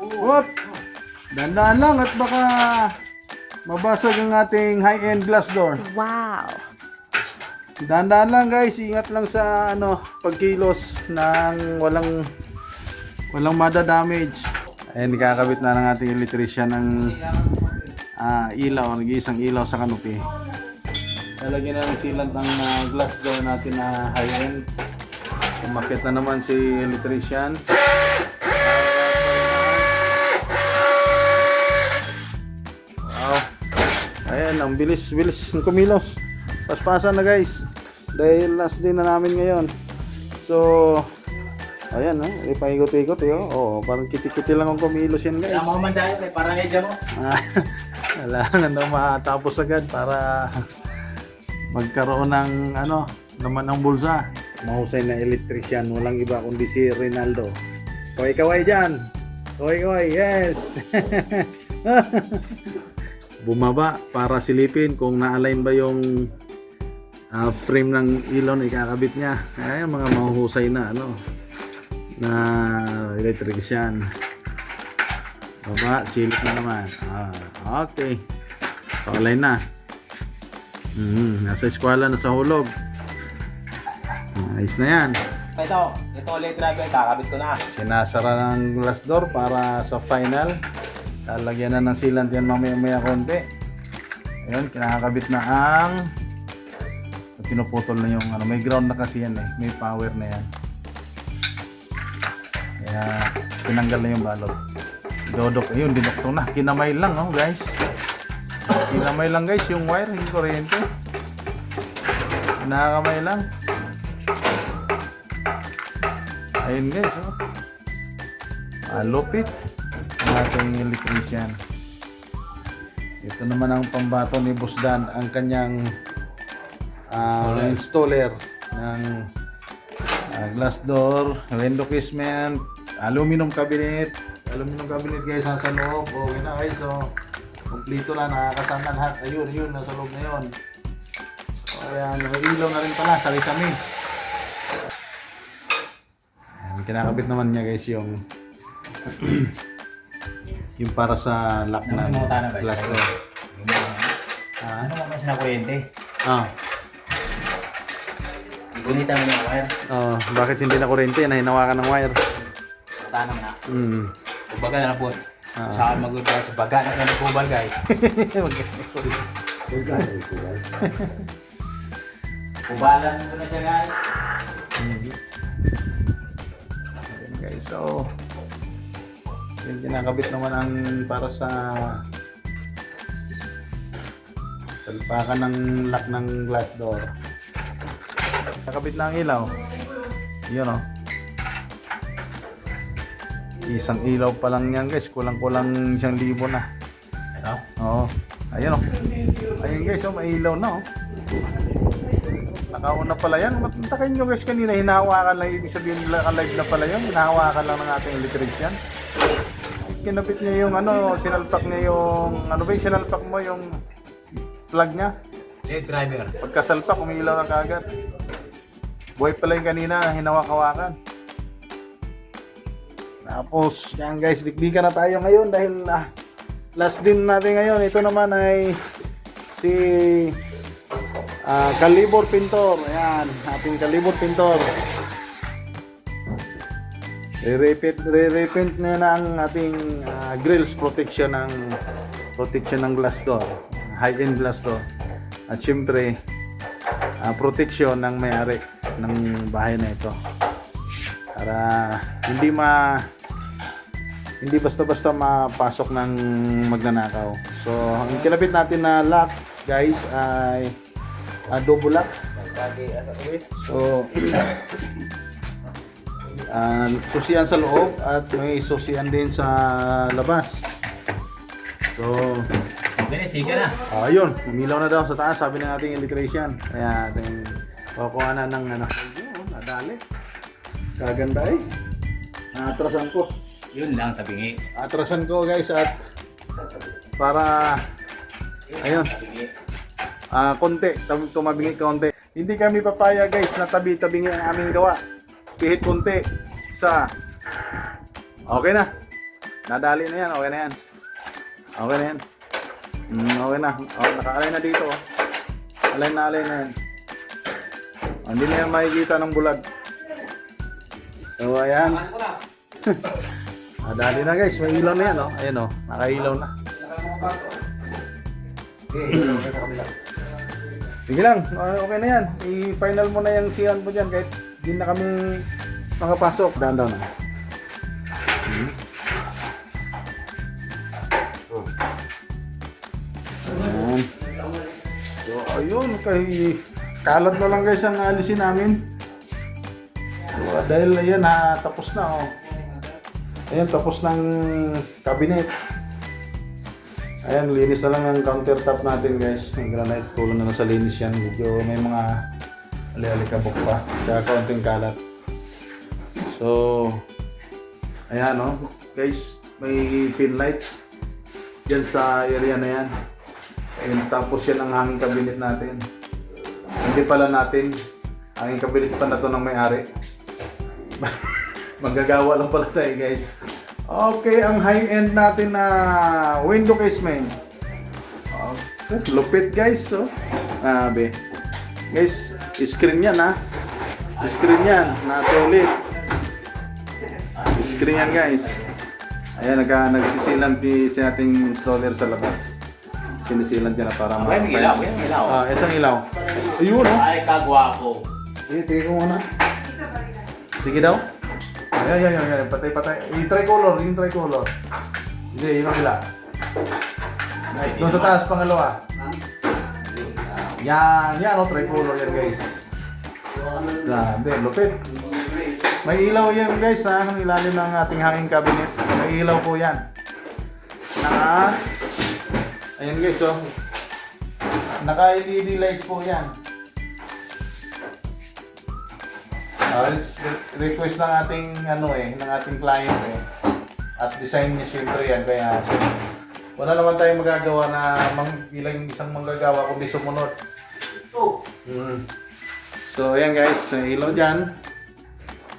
Whoop! Dandaan lang at baka mabasag ang ating high-end glass door. Wow. Dandaan lang guys, ingat lang sa pagkilos ng walang madadamage. Ayan, kakabit na ng ating electrician ng ilaw, nag-iisang ilaw sa kanopi. Lalagyan na ng sealant ng glass door natin na high-end. Umakit na naman si electrician. Wow. Ayan, ang bilis ng kumilos. Paspasan na guys. Dahil last day na namin ngayon. So, ayan, ipaikot-ikot parang kiti-kiti lang ang kumilos yan guys. Kaya mga mandayo, parang edya mo. Wala na daw matapos agad para magkaroon ng naman ng bulsa. Mahusay na electrician, walang iba kundi si Rinaldo. Kaway-kaway dyan. Kaway-kaway, yes. Bumaba para silipin kung na-align ba yung frame ng ilaw na ikakabit niya. Ayan, mga mahusay na na electrician. Baba, silip na naman. Okay. Pa-align na. Nasa eskwela na sa hulog. Ayos na yan. Ito ulit driver, kakabit ko na. Sinasara ng glass door para sa final. Lalagyan na ng sealant yan mamaya konti. Ayun, kinakabit na ang pinuputol na yung may ground na kasi yan may power na yan. Kaya tinanggal na yung balot. Dodok, ayun, dinukto na. Kinamay lang guys. Kinamay lang guys yung wire, yung kuryente. Nakakamay lang. Ayun guys, lupit ang ating electrician. Ito naman ang pambato ni Boss Dan, ang kanyang installer ng glass door, window casement, aluminum cabinet guys nasa loob. Okay na guys, so kompleto na, nakakasama lahat. Ayun, nasa loob na yun. So ayan, may ilaw na rin pala, sari-sami. Kinakabit naman niya guys yung yung para sa lock na glass door. Ano mo siya na kuryente? Gunita mo yung wire. Bakit hindi na kuryente na hinawakan ng wire? Tanong na. Baga na po. Saan magulpa sa baga na kanipubal guys. Kubalan mo na siya guys. Guys, so yung kinakabit naman ang para sa salpakan ng lock ng glass door. Nakabit na ang ilaw. Yun isang ilaw pa lang yan guys, kulang-kulang 1,000 na. Oo. Ayun ayun guys, may ilaw na nakauna pala yan. Matatakin nyo guys, kanina hinahawakan lang, ibig sabihin live na pala yun, hinahawakan lang ng ating electrician. Kinabit niya yung sinalpak niya yung sinalpak mo yung plug niya. LED driver. Pagkasalpak, umiilaw na kaagad. Buhay pala yung kanina, hinawak-hawakan. Tapos, yan guys, dikdikan na tayo ngayon dahil last din natin ngayon. Ito naman ay si Calibor Pintor. Ayan, ating Calibor Pintor. Re-repaint na ang ating grills protection ng glass door. High-end glass door. At syempre, protection ng may-ari ng bahay na ito. Para hindi basta-basta mapasok ng magnanakaw. So, ang kinabit natin na lock, guys, ay double lock. So, susian sa loob at may susian din sa labas. So, Okay, sige na. ayun, umilaw na daw sa taas, sabi ng ating electrician. Kaya ating kukuha na ng nadali. Kaganda Naatrasan ko. Yun lang, tabingi. Atrasan ko guys at para ayun. Konti, tumabingi konti. Hindi kami papaya guys na tabi-tabingi ang aming gawa. Pihit konti sa Okay na. Nadali na yan. Okay na yan. Okay na yan. Okay na. Naka-align na dito. Align na yan. Hindi na yan makikita ng bulag. So, ayan. Nadali na guys. May ilaw na yan. Ayan nakailaw na. Sige lang. Okay na yan. I-final mo na yung siyan mo dyan. Kahit hindi na kami makapasok. Dahan na. Ayan. So, ayun. Kalat na lang guys ang alisin namin. So, dahil ayan tapos na Ayan, tapos ng cabinet. Ayan, linis na lang ang countertop natin guys. Ang granite, kulang na sa linis yan. Medyo may mga ali-alikabok pa. Kaya kaunting kalat. So, ayan guys, may pin light dyan sa area na yan. Ayan, tapos yan ang hanging cabinet natin. Hindi pala natin. Hanging cabinet pa na to ng may-ari. Magagawa lang pala tayo guys. Okay, ang high-end natin na window casement. Okay, lupit guys. Guys, screen yan Screen yan, na-solid. Screen yan guys. Ayan, nagsisilan si ating installer sa labas. Sinisilan dyan na para May ilaw. Isang ilaw. Ayun Ay, kagwapo. Tingin ko muna. Sige daw. Ayan. Patay. Yung tricolor. Sige, yung kabila. Doon sa taas, pangalawa. Yan, tricolor yan guys. Grabe, lupit. May ilaw yan guys ang ilalim ng ating hanging cabinet. May ilaw po yan. Ayan guys naka-LED lights po yan. Request ng ating ng ating client at design niya siyempre yan, kaya wala naman tayong magagawa na isang manggagawa kundi sumunod. So ayan guys, ilaw dyan.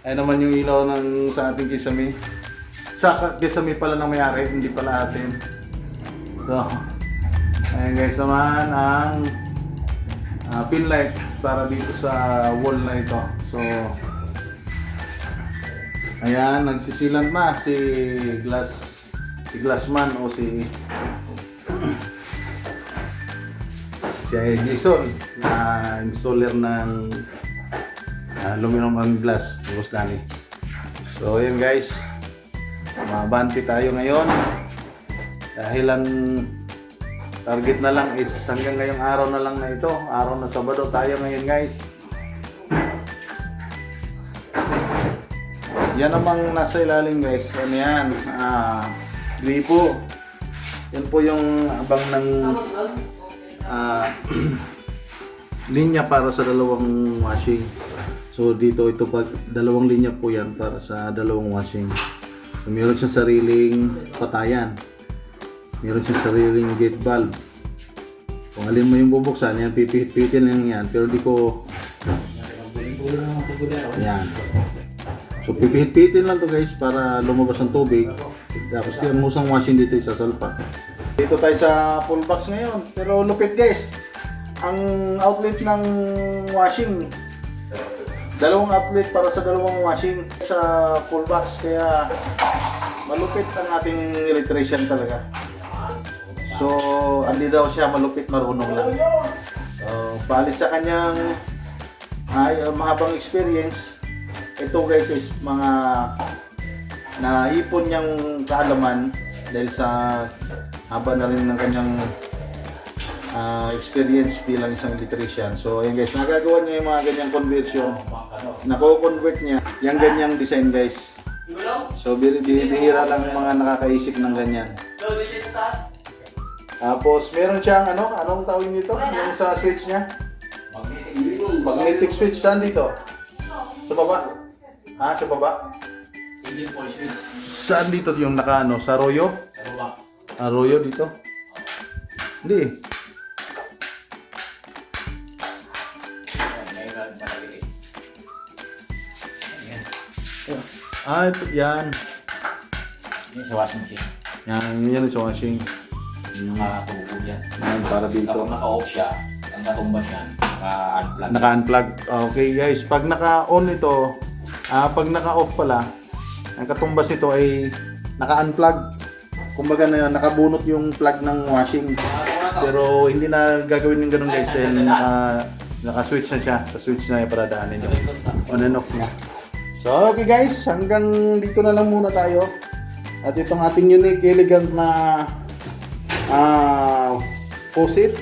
Ayan naman yung ilaw sa ating kisame. Sa kisame pala ng may-ari, hindi pala atin. So ayan guys naman ang pin light para dito sa wall na ito. So ayan, nagsisilant na si Glassman o si Jason na installer ng aluminum and glass, Boss Danny. So ayan guys, mabanti tayo ngayon dahil ang target na lang is hanggang ngayong araw na lang na ito, araw na Sabado tayo ngayon guys. Yan namang nasa ilalim guys, ano yan, gripo. Yan po yung abang ng linya para sa dalawang washing. So dito ito dalawang linya po yan para sa dalawang washing. So, meron siyang sariling patayan. Meron siyang sariling gate valve. Kung alin mo yung bubuksan, yan pipihit-pihitin lang yan. Pero di ko yan. So pipihit-pihitin lang to guys para lumabas ang tubig. Tapos yung musang washing dito isasalpa. Dito tayo sa full box ngayon. Pero lupit guys. Ang outlet ng washing, dalawang outlet para sa dalawang washing sa full box. Kaya malupit ang ating electrician talaga. So hindi daw siya malupit, marunong lang. So bali sa kanyang mahabang experience, ito guys is mga naipon niyang kaalaman dahil sa haba na rin ng kanyang experience bilang isang electrician. So ayan guys, nagagawa niya yung mga ganyang conversion. Nako-convert niya yung ganyang design guys. So bihira lang mga nakakaisip ng ganyan. Tapos meron siyang anong tawag nito? Yung sa switch niya? Magnetic switch. Saan dito? Sa baba? Sa baba? Single pole switch. Saan dito yung sa Royo? Sa baba. Royo dito? Hindi. Ito, yan. Yung sa washing machine. Yan sa washing. Yung nakatubo dyan. Yan, para dito. Kapag naka-off siya, ang katumba siya, naka-unplug. Naka-unplug. Okay guys, pag naka-on ito, pag naka-off pala, ang katumbas ito ay naka-unplug. Kumbaga na nakabunot yung plug ng washing. Pero hindi na gagawin yung ganun guys dahil naka-switch na siya. Sa switch na yung para daanin yung on and off niya. So okay guys, hanggang dito na lang muna tayo. At itong ating unique, elegant na faucet.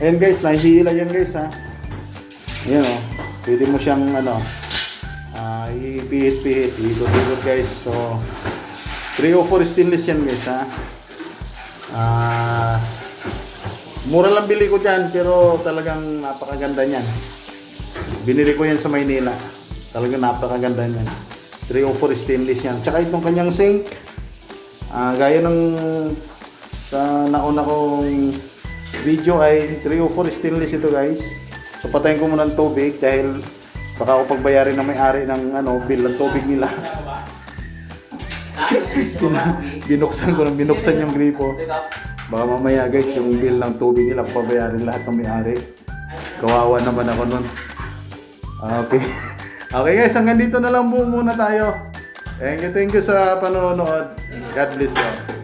Ayan guys, nahihila yan guys ha. Ayan o, pwede mo siyang ipihit-pihit, ikot-ikot guys. So 304 stainless yan guys ha. Mura lang bili ko dyan pero talagang napakaganda niyan. Binili ko yan sa Maynila. Talagang napakaganda niyan. 304 stainless yan. Tsaka itong kanyang sink, gaya ng sa nauna kong video ay 304 stainless ito guys. So patayin ko muna ng tubig dahil baka ako pagbayarin ng may-ari ng bill ng tubig nila. Binuksan yung gripo. Baka mamaya guys yung bill ng tubig nila pabayarin lahat ng may-ari. Kawawa naman ako nun. Okay. Okay guys, hanggang dito na lang po muna tayo. Thank you sa panonood. God bless you.